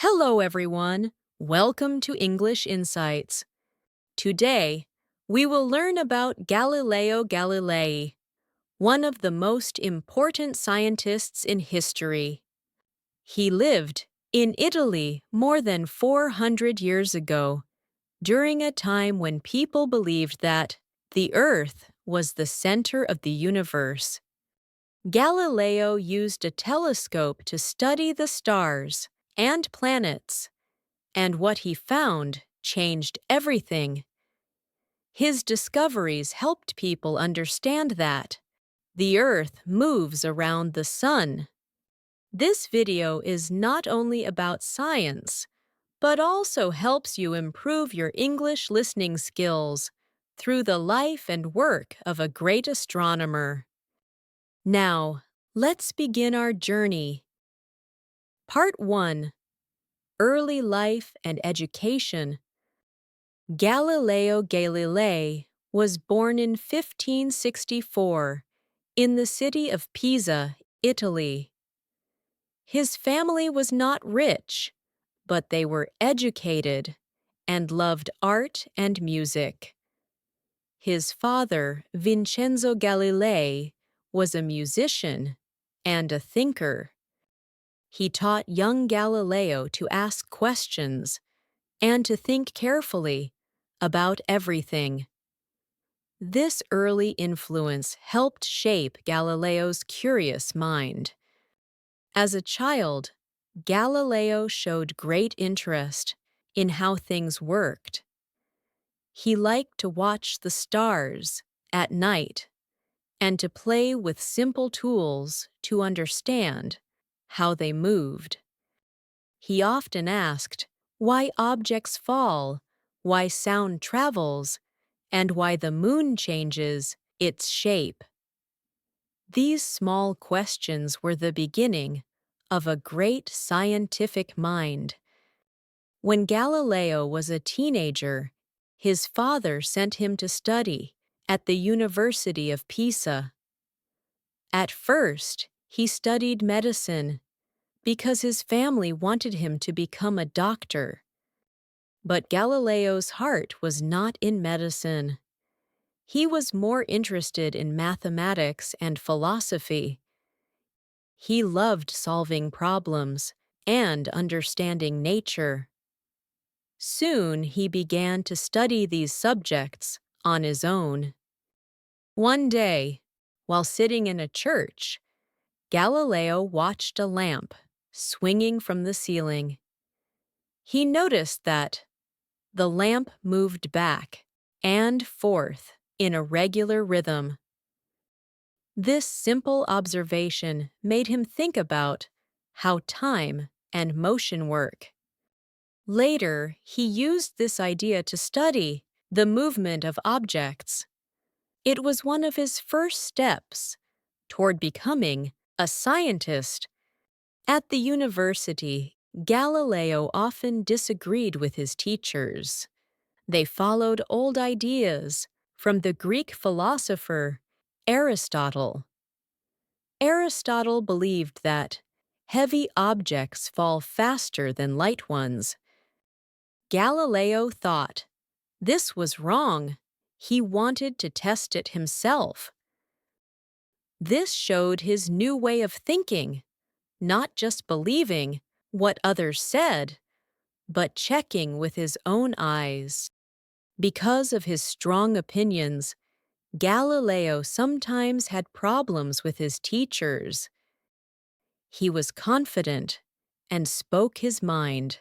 Hello, everyone. Welcome to English Insights. Today, we will learn about Galileo Galilei, one of the most important scientists in history. He lived in Italy more than 400 years ago, during a time when people believed that the Earth was the center of the universe. Galileo used a telescope to study the stars and planets, and what he found changed everything. His discoveries helped people understand that the Earth moves around the Sun. This video is not only about science, but also helps you improve your English listening skills through the life and work of a great astronomer. Now, let's begin our journey. Part 1. Early Life and Education. Galileo Galilei was born in 1564 in the city of Pisa, Italy. His family was not rich, but they were educated and loved art and music. His father, Vincenzo Galilei, was a musician and a thinker. He taught young Galileo to ask questions and to think carefully about everything. This early influence helped shape Galileo's curious mind. As a child, Galileo showed great interest in how things worked. He liked to watch the stars at night and to play with simple tools to understand how they moved. He often asked why objects fall, why sound travels, and why the moon changes its shape. These small questions were the beginning of a great scientific mind. When Galileo was a teenager, his father sent him to study at the University of Pisa. At first, he studied medicine because his family wanted him to become a doctor. But Galileo's heart was not in medicine. He was more interested in mathematics and philosophy. He loved solving problems and understanding nature. Soon he began to study these subjects on his own. One day, while sitting in a church, Galileo watched a lamp swinging from the ceiling. He noticed that the lamp moved back and forth in a regular rhythm. This simple observation made him think about how time and motion work. Later, he used this idea to study the movement of objects. It was one of his first steps toward becoming a scientist. At the university, Galileo often disagreed with his teachers. They followed old ideas from the Greek philosopher Aristotle. Aristotle believed that heavy objects fall faster than light ones. Galileo thought this was wrong. He wanted to test it himself. This showed his new way of thinking, not just believing what others said, but checking with his own eyes. Because of his strong opinions, Galileo sometimes had problems with his teachers. He was confident and spoke his mind.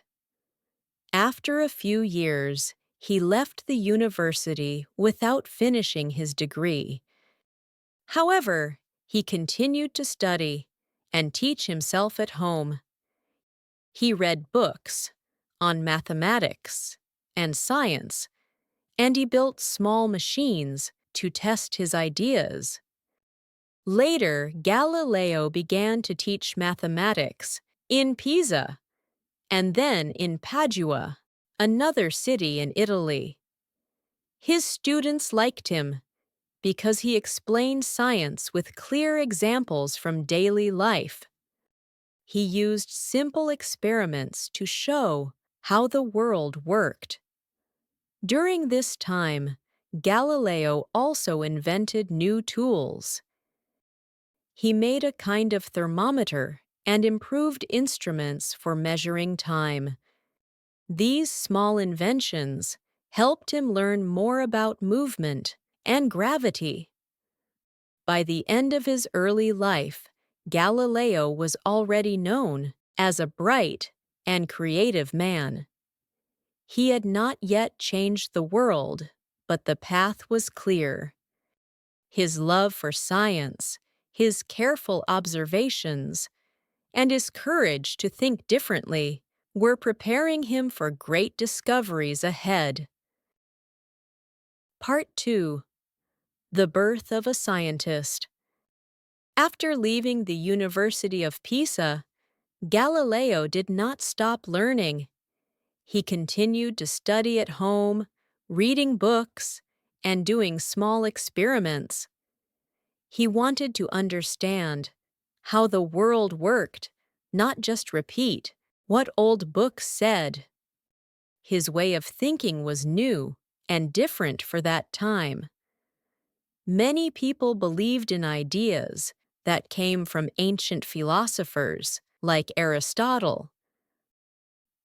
After a few years, he left the university without finishing his degree. However, he continued to study and teach himself at home. He read books on mathematics and science, and he built small machines to test his ideas. Later, Galileo began to teach mathematics in Pisa and then in Padua, another city in Italy. His students liked him because he explained science with clear examples from daily life. He used simple experiments to show how the world worked. During this time, Galileo also invented new tools. He made a kind of thermometer and improved instruments for measuring time. These small inventions helped him learn more about movement and gravity. By the end of his early life, Galileo was already known as a bright and creative man. He had not yet changed the world, but the path was clear. His love for science, his careful observations, and his courage to think differently were preparing him for great discoveries ahead. Part 2. The Birth of a Scientist. After leaving the University of Pisa, Galileo did not stop learning. He continued to study at home, reading books, and doing small experiments. He wanted to understand how the world worked, not just repeat what old books said. His way of thinking was new and different for that time. Many people believed in ideas that came from ancient philosophers like Aristotle.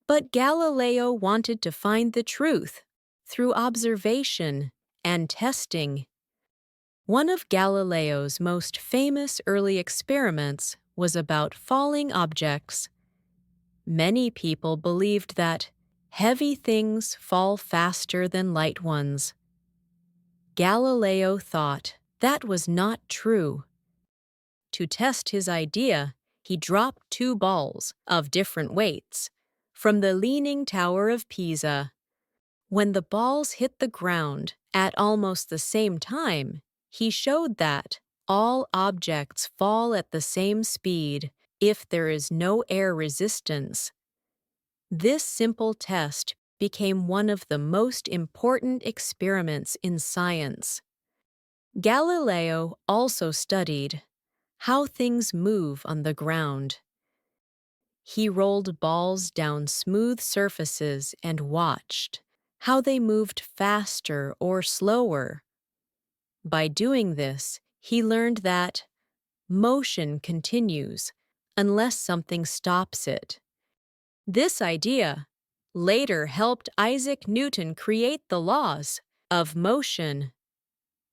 But Galileo wanted to find the truth through observation and testing. One of Galileo's most famous early experiments was about falling objects. Many people believed that heavy things fall faster than light ones. Galileo thought that was not true. To test his idea, he dropped two balls of different weights from the Leaning Tower of Pisa. When the balls hit the ground at almost the same time, he showed that all objects fall at the same speed if there is no air resistance. This simple test became one of the most important experiments in science. Galileo also studied how things move on the ground. He rolled balls down smooth surfaces and watched how they moved faster or slower. By doing this, he learned that motion continues unless something stops it. This idea later helped Isaac Newton create the laws of motion.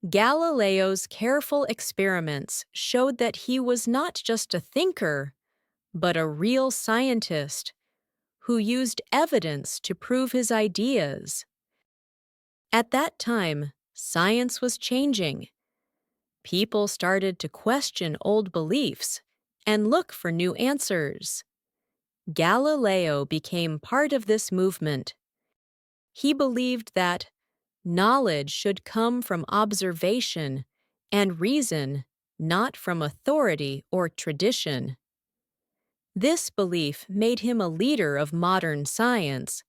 Galileo's careful experiments showed that he was not just a thinker, but a real scientist who used evidence to prove his ideas. At that time, science was changing. People started to question old beliefs and look for new answers. Galileo became part of this movement. He believed that knowledge should come from observation and reason, not from authority or tradition. This belief made him a leader of modern science.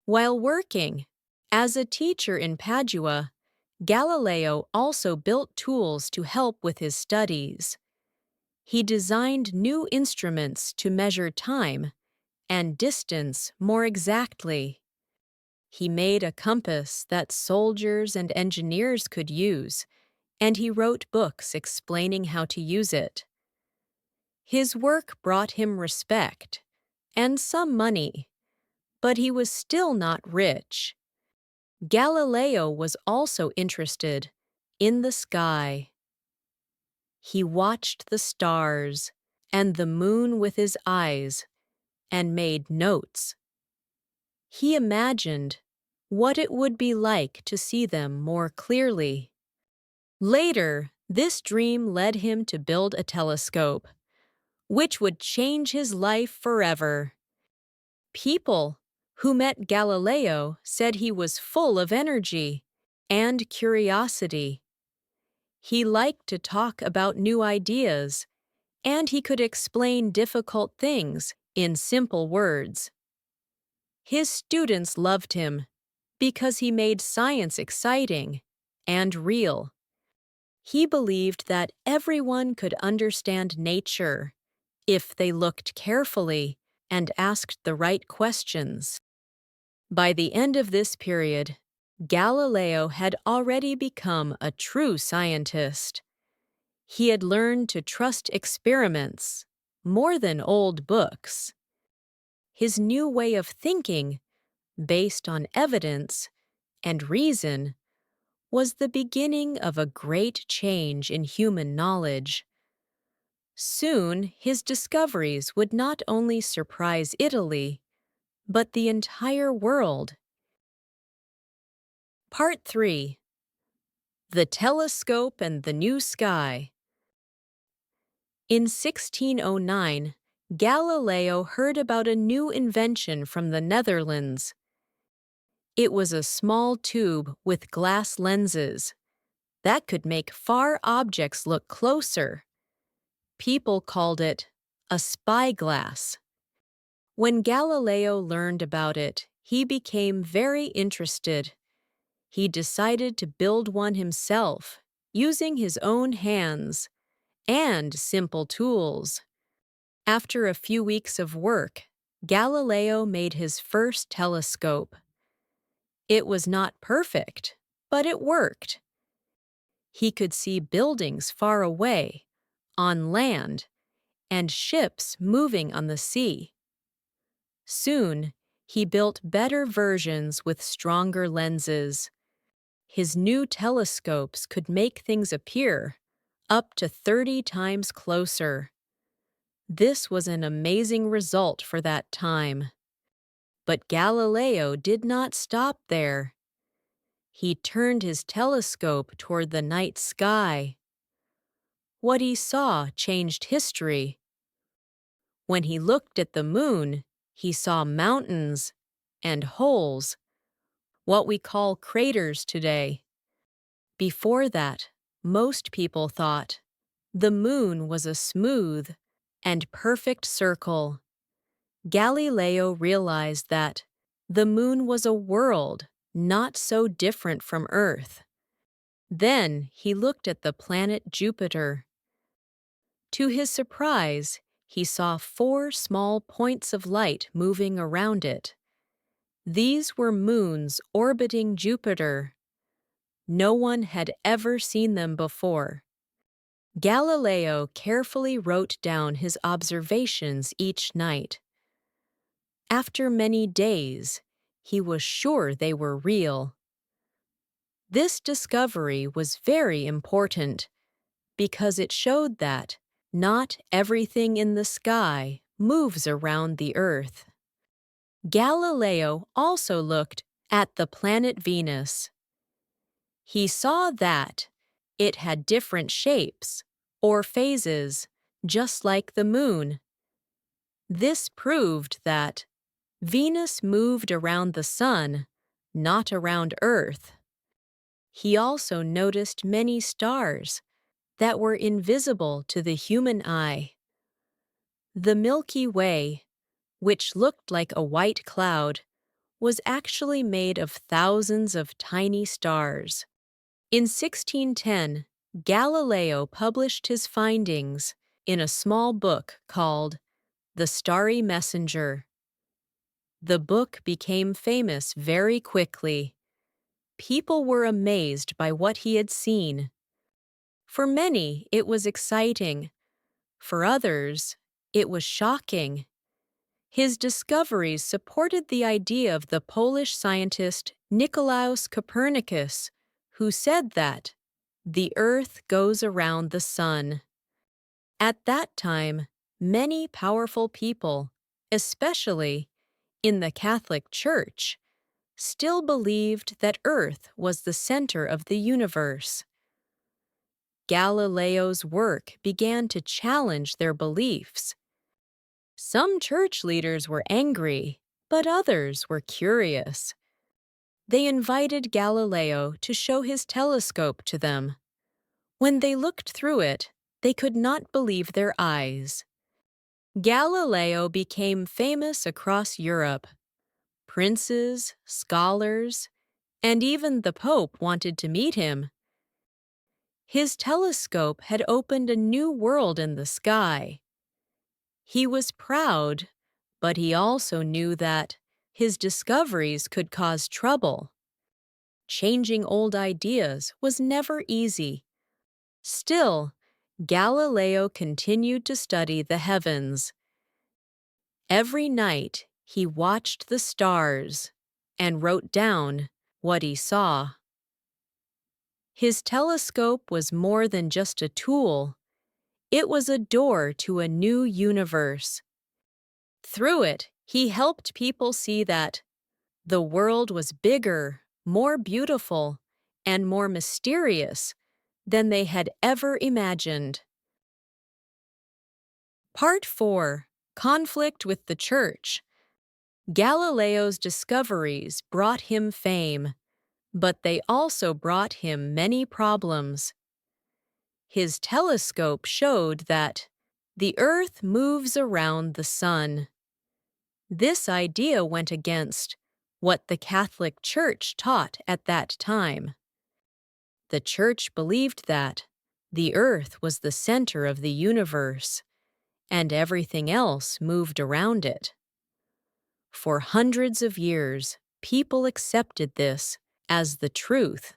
While working as a teacher in Padua, Galileo also built tools to help with his studies. He designed new instruments to measure time and distance more exactly. He made a compass that soldiers and engineers could use, and he wrote books explaining how to use it. His work brought him respect and some money, but he was still not rich. Galileo was also interested in the sky. He watched the stars and the moon with his eyes and made notes. He imagined what it would be like to see them more clearly. Later, this dream led him to build a telescope, which would change his life forever. People who met Galileo said he was full of energy and curiosity. He liked to talk about new ideas, and he could explain difficult things in simple words. His students loved him because he made science exciting and real. He believed that everyone could understand nature if they looked carefully and asked the right questions. By the end of this period, Galileo had already become a true scientist. He had learned to trust experiments more than old books. His new way of thinking, based on evidence and reason, was the beginning of a great change in human knowledge. Soon, his discoveries would not only surprise Italy, but the entire world. Part 3. The Telescope and the New Sky. In 1609, Galileo heard about a new invention from the Netherlands. It was a small tube with glass lenses that could make far objects look closer. People called it a spyglass. When Galileo learned about it, he became very interested. He decided to build one himself, using his own hands and simple tools. After a few weeks of work, Galileo made his first telescope. It was not perfect, but it worked. He could see buildings far away, on land, and ships moving on the sea. Soon, he built better versions with stronger lenses. His new telescopes could make things appear up to 30 times closer. This was an amazing result for that time. But Galileo did not stop there. He turned his telescope toward the night sky. What he saw changed history. When he looked at the moon, he saw mountains and holes, what we call craters today. Before that, most people thought the moon was a smooth and perfect circle. Galileo realized that the moon was a world not so different from Earth. Then he looked at the planet Jupiter. To his surprise, he saw 4 small points of light moving around it. These were moons orbiting Jupiter. No one had ever seen them before. Galileo carefully wrote down his observations each night. After many days, he was sure they were real. This discovery was very important because it showed that not everything in the sky moves around the Earth. Galileo also looked at the planet Venus. He saw that it had different shapes or phases, just like the moon. This proved that Venus moved around the sun, not around Earth. He also noticed many stars that were invisible to the human eye. The Milky Way, which looked like a white cloud, was actually made of thousands of tiny stars. In 1610, Galileo published his findings in a small book called The Starry Messenger. The book became famous very quickly. People were amazed by what he had seen. For many, it was exciting. For others, it was shocking. His discoveries supported the idea of the Polish scientist Nicolaus Copernicus, who said that the Earth goes around the sun. At that time, many powerful people, especially in the Catholic Church, still believed that Earth was the center of the universe. Galileo's work began to challenge their beliefs. Some church leaders were angry, but others were curious. They invited Galileo to show his telescope to them. When they looked through it, they could not believe their eyes. Galileo became famous across Europe. Princes, scholars, and even the Pope wanted to meet him. His telescope had opened a new world in the sky. He was proud, but he also knew that his discoveries could cause trouble. Changing old ideas was never easy. Still, Galileo continued to study the heavens. Every night, he watched the stars and wrote down what he saw. His telescope was more than just a tool. It was a door to a new universe. Through it, he helped people see that the world was bigger, more beautiful, and more mysterious than they had ever imagined. Part 4. Conflict with the Church. Galileo's discoveries brought him fame, but they also brought him many problems. His telescope showed that the Earth moves around the Sun. This idea went against what the Catholic Church taught at that time. The Church believed that the Earth was the center of the universe, and everything else moved around it. For hundreds of years, people accepted this as the truth.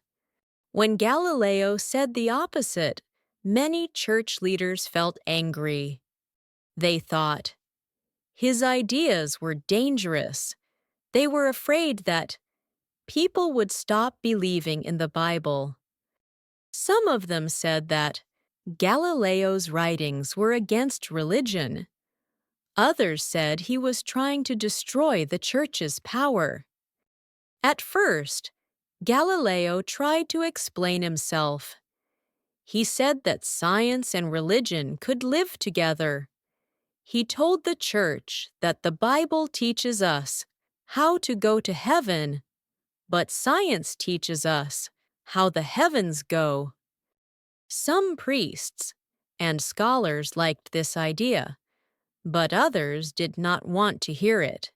When Galileo said the opposite, many church leaders felt angry. They thought his ideas were dangerous. They were afraid that people would stop believing in the Bible. Some of them said that Galileo's writings were against religion. Others said he was trying to destroy the Church's power. At first, Galileo tried to explain himself. He said that science and religion could live together. He told the Church that the Bible teaches us how to go to heaven, but science teaches us how the heavens go. Some priests and scholars liked this idea, but others did not want to hear it.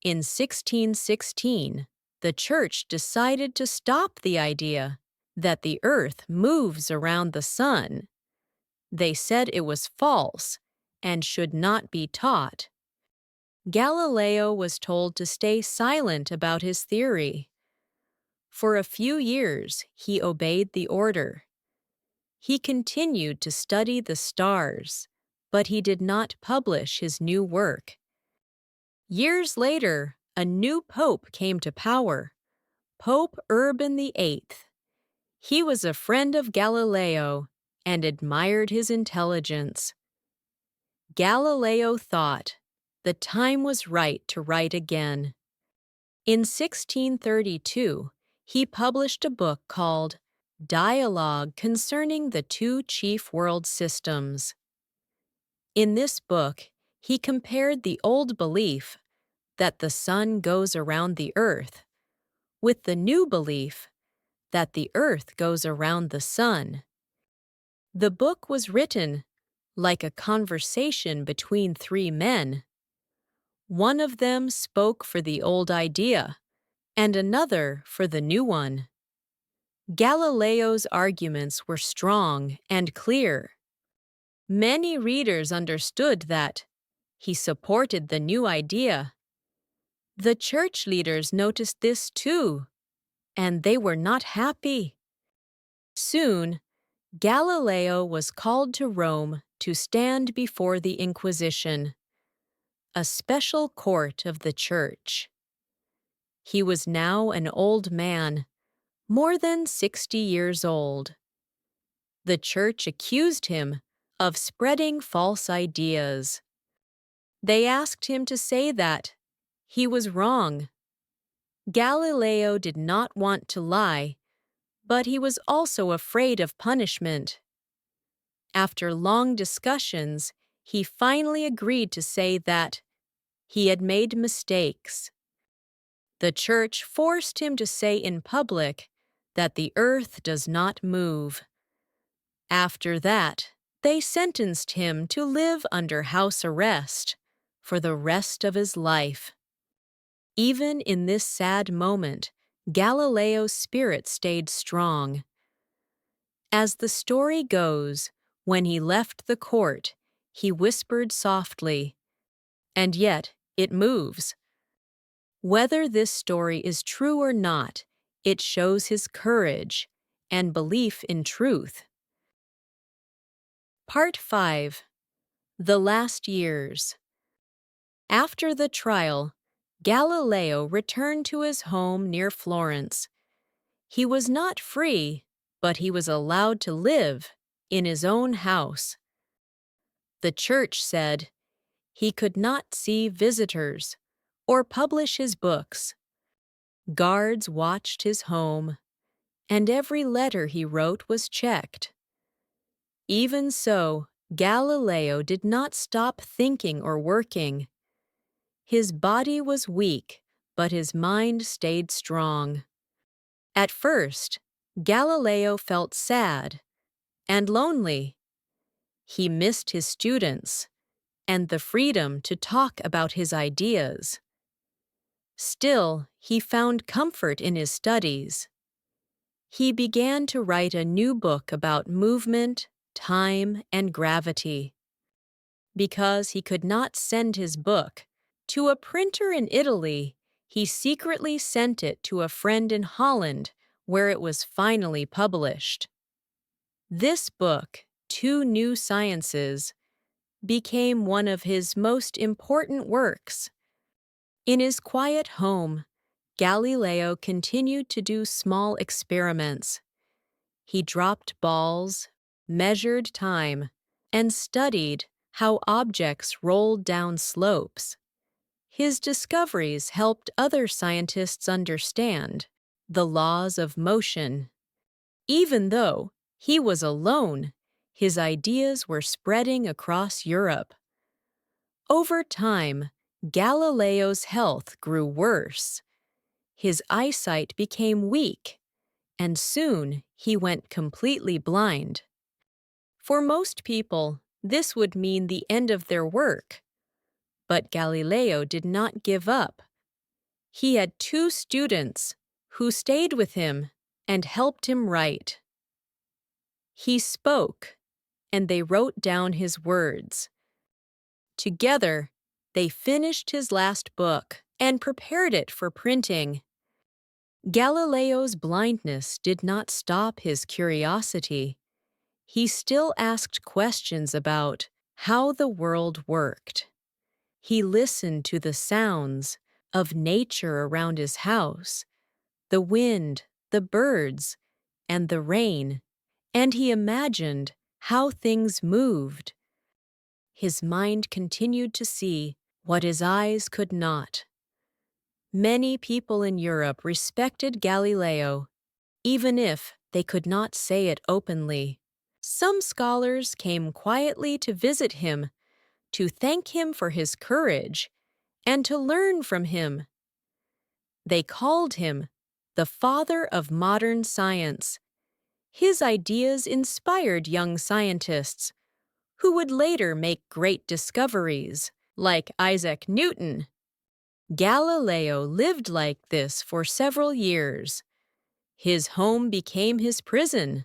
In 1616, the Church decided to stop the idea that the Earth moves around the Sun. They said it was false and should not be taught. Galileo was told to stay silent about his theory. For a few years, he obeyed the order. He continued to study the stars, but he did not publish his new work. Years later, a new pope came to power, Pope Urban VIII. He was a friend of Galileo and admired his intelligence. Galileo thought the time was right to write again. In 1632, he published a book called Dialogue Concerning the Two Chief World Systems. In this book, he compared the old belief that the sun goes around the earth with the new belief that the earth goes around the sun. The book was written like a conversation between three men. One of them spoke for the old idea, and another for the new one. Galileo's arguments were strong and clear. Many readers understood that he supported the new idea. The church leaders noticed this too, and they were not happy. Soon, Galileo was called to Rome to stand before the Inquisition, a special court of the Church. He was now an old man, more than 60 years old. The Church accused him of spreading false ideas. They asked him to say that he was wrong. Galileo did not want to lie, but he was also afraid of punishment. After long discussions, he finally agreed to say that he had made mistakes. The Church forced him to say in public that the earth does not move. After that, they sentenced him to live under house arrest for the rest of his life. Even in this sad moment, Galileo's spirit stayed strong. As the story goes, when he left the court, He whispered softly, and yet it moves. Whether this story is true or not, it shows his courage and belief in truth. Part 5. The Last Years. After the trial, Galileo returned to his home near Florence. He was not free, but he was allowed to live in his own house. The church said he could not see visitors or publish his books. Guards watched his home, and every letter he wrote was checked. Even so, Galileo did not stop thinking or working. His body was weak, but his mind stayed strong. At first, Galileo felt sad and lonely. He missed his students and the freedom to talk about his ideas. Still, he found comfort in his studies. He began to write a new book about movement, time, and gravity. Because he could not send his book to a printer in Italy, he secretly sent it to a friend in Holland, where it was finally published. This book, Two New Sciences, became one of his most important works. In his quiet home, Galileo continued to do small experiments. He dropped balls, measured time, and studied how objects rolled down slopes. His discoveries helped other scientists understand the laws of motion. Even though he was alone, his ideas were spreading across Europe. Over time, Galileo's health grew worse. His eyesight became weak, and soon he went completely blind. For most people, this would mean the end of their work. But Galileo did not give up. He had 2 students who stayed with him and helped him write. He spoke, and they wrote down his words. Together, they finished his last book and prepared it for printing. Galileo's blindness did not stop his curiosity. He still asked questions about how the world worked. He listened to the sounds of nature around his house, the wind, the birds, and the rain, and he imagined how things moved. His mind continued to see what his eyes could not. Many people in Europe respected Galileo, even if they could not say it openly. Some scholars came quietly to visit him, to thank him for his courage, and to learn from him. They called him the father of modern science. His ideas inspired young scientists, who would later make great discoveries, like Isaac Newton. Galileo lived like this for several years. His home became his prison,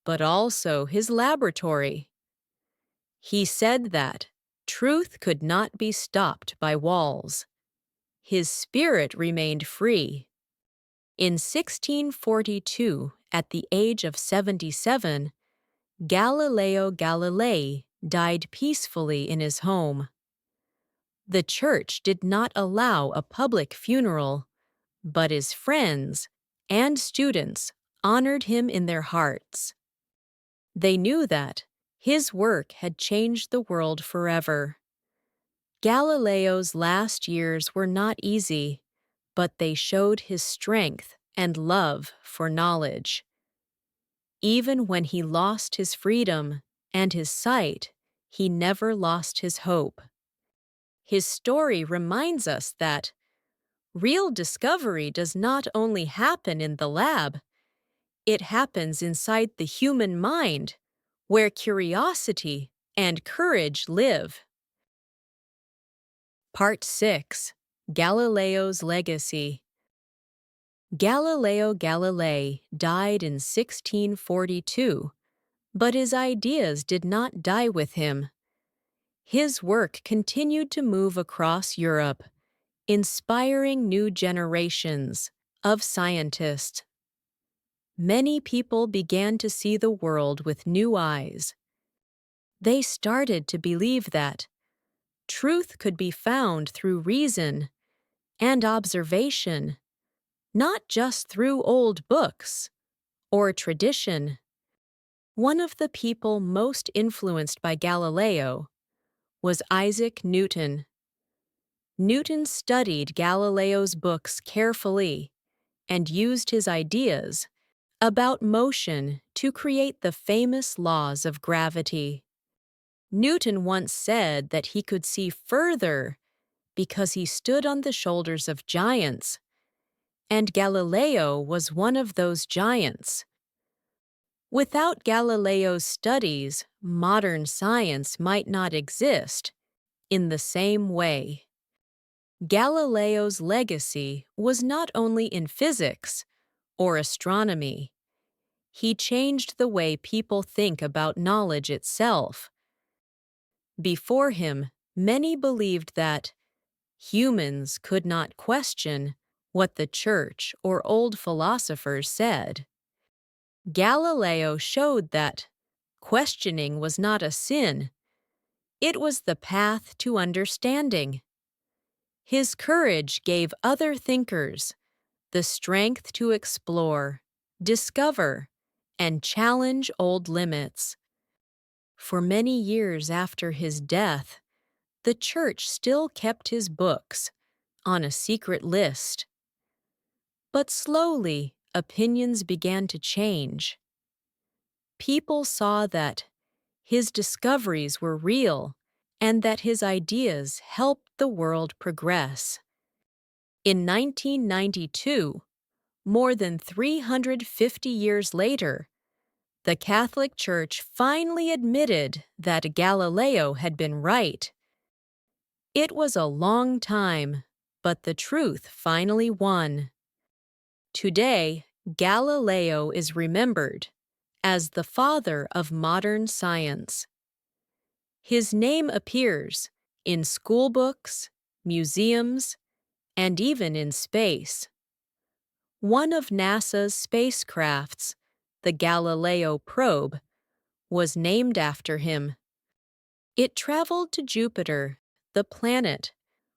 but also his laboratory. He said that truth could not be stopped by walls. His spirit remained free. In 1642, at the age of 77, Galileo Galilei died peacefully in his home. The church did not allow a public funeral, but his friends and students honored him in their hearts. They knew that his work had changed the world forever. Galileo's last years were not easy, but they showed his strength and love for knowledge. Even when he lost his freedom and his sight, he never lost his hope. His story reminds us that real discovery does not only happen in the lab, it happens inside the human mind, where curiosity and courage live. Part 6. Galileo's Legacy. Galileo Galilei died in 1642, but his ideas did not die with him. His work continued to move across Europe, inspiring new generations of scientists. Many people began to see the world with new eyes. They started to believe that truth could be found through reason and observation, not just through old books or tradition. One of the people most influenced by Galileo was Isaac Newton. Newton studied Galileo's books carefully and used his ideas about motion to create the famous laws of gravity. Newton once said that he could see further because he stood on the shoulders of giants, and Galileo was one of those giants. Without Galileo's studies, modern science might not exist in the same way. Galileo's legacy was not only in physics or astronomy. He changed the way people think about knowledge itself. Before him, many believed that humans could not question what the church or old philosophers said. Galileo showed that questioning was not a sin. It was the path to understanding. His courage gave other thinkers the strength to explore, discover, and challenge old limits. For many years after his death, the church still kept his books on a secret list. But slowly, opinions began to change. People saw that his discoveries were real and that his ideas helped the world progress. In 1992, more than 350 years later, the Catholic Church finally admitted that Galileo had been right. It was a long time, but the truth finally won. Today, Galileo is remembered as the father of modern science. His name appears in schoolbooks, museums, and even in space. One of NASA's spacecrafts, the Galileo probe, was named after him. It traveled to Jupiter, the planet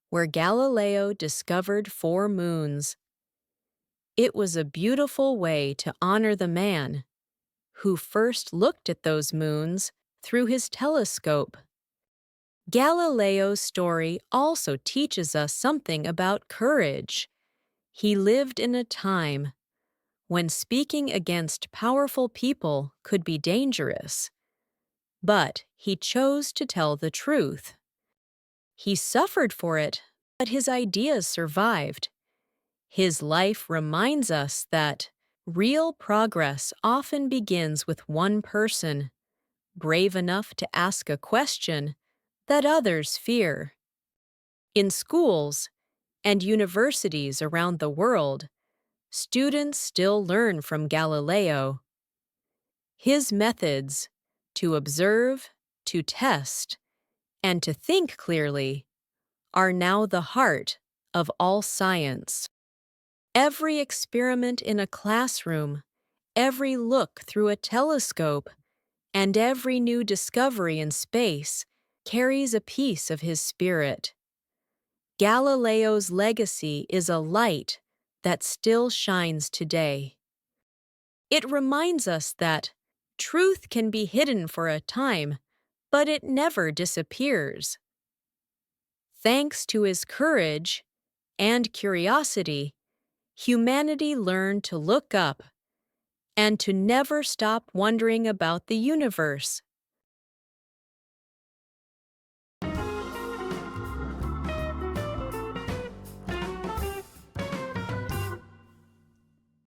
where Galileo discovered 4 moons. It was a beautiful way to honor the man who first looked at those moons through his telescope. Galileo's story also teaches us something about courage. He lived in a time when speaking against powerful people could be dangerous, but he chose to tell the truth. He suffered for it, but his ideas survived. His life reminds us that real progress often begins with one person, brave enough to ask a question that others fear. In schools and universities around the world, students still learn from Galileo. His methods to observe, to test, and to think clearly are now the heart of all science. Every experiment in a classroom, every look through a telescope, and every new discovery in space carries a piece of his spirit. Galileo's legacy is a light that still shines today. It reminds us that truth can be hidden for a time, but it never disappears. Thanks to his courage and curiosity, humanity learned to look up and to never stop wondering about the universe